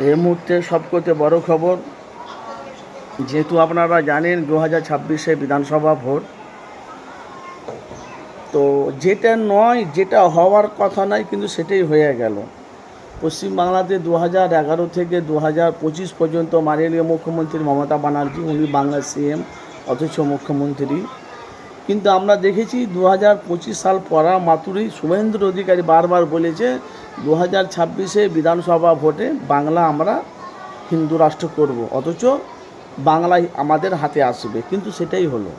এই মুহূর্তে সবথেকে বড় খবর, যেহেতু আপনারা জানেন 2026-এ বিধানসভা ভোট, তো যেটা নয়, যেটা হওয়ার কথা নয়, কিন্তু সেটাই হয়ে গেল। পশ্চিমবাংলাতে 2011 থেকে 2025 পর্যন্ত মাননীয় মুখ্যমন্ত্রী মমতা ব্যানার্জি, উনি বাংলার সিএম অথচ মুখ্যমন্ত্রী। কিন্তু আমরা দেখেছি 2025 সাল পড়া মাত্রই শুভেন্দু অধিকারী বারবার বলেছে 2026-এ বিধানসভা ভোটে বাংলা আমরা হিন্দু রাষ্ট্র করব, অথচ বাংলায় আমাদের হাতে আসবে। কিন্তু সেটাই হলো।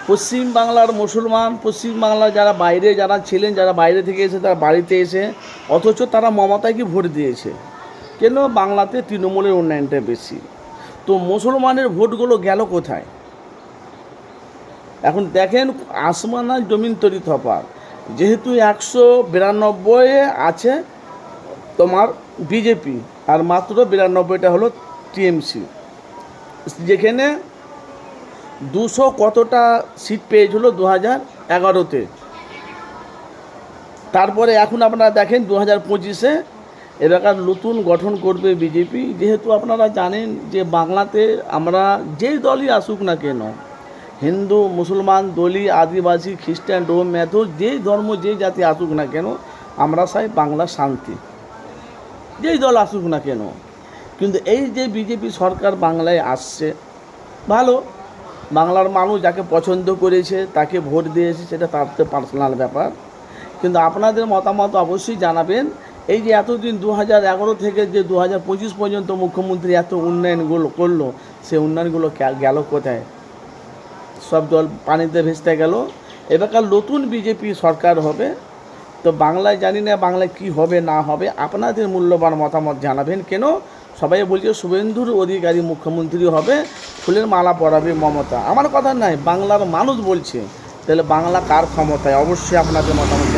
পশ্চিমবাংলার মুসলমান, পশ্চিমবাংলার যারা ছিলেন, যারা বাইরে থেকে এসে তারা বাড়িতে এসে, অথচ তারা মমতাকে ভোট দিয়েছে। কেন? বাংলাতে তৃণমূলের উন্নয়নটা বেশি। তো মুসলমানের ভোটগুলো গেল কোথায়? এখন দেখেন, আসমান আর জমিন তরি তফাৎ। যেহেতু 192 আছে তোমার বিজেপি, আর মাত্র 92টা হলো টিএমসি, যেখানে 200 কতটা সিট পেয়েছিল 2011-তে। তারপরে এখন আপনারা দেখেন 2025-এ এলাকার নতুন গঠন করবে বিজেপি। যেহেতু আপনারা জানেন যে বাংলাতে আমরা যেই দলই আসুক না কেন, হিন্দু, মুসলমান, দলি, আদিবাসী, খ্রিস্টান, রোম, ম্যাথর, যেই ধর্ম, যেই জাতি আসুক না কেন, আমরা চাই বাংলা শান্তি, যেই দল আসুক না কেন। কিন্তু এই যে বিজেপি সরকার বাংলায় আসছে, ভালো, বাংলার মানুষ যাকে পছন্দ করেছে তাকে ভোট দিয়েছে, সেটা তার তো পার্সোনাল ব্যাপার। কিন্তু আপনাদের মতামত অবশ্যই জানাবেন। এই যে এতদিন 2011 থেকে যে 2025 পর্যন্ত মুখ্যমন্ত্রী এত উন্নয়নগুলো করলো, সেই উন্নয়নগুলো গেল কোথায়? সব দল পানিতে ভেসতে গেল। এবারকার নতুন বিজেপি সরকার হবে, তো বাংলায় জানি না বাংলায় কী হবে না হবে। আপনাদের মূল্যবান মতামত জানাবেন। কেন সবাই বলছে শুভেন্দুর অধিকারী মুখ্যমন্ত্রী হবে, ফুলের মালা পরাবে মমতা? আমার কথা নয়, বাংলার মানুষ বলছে। তাহলে বাংলা কার ক্ষমতায়? অবশ্যই আপনাদের মতামত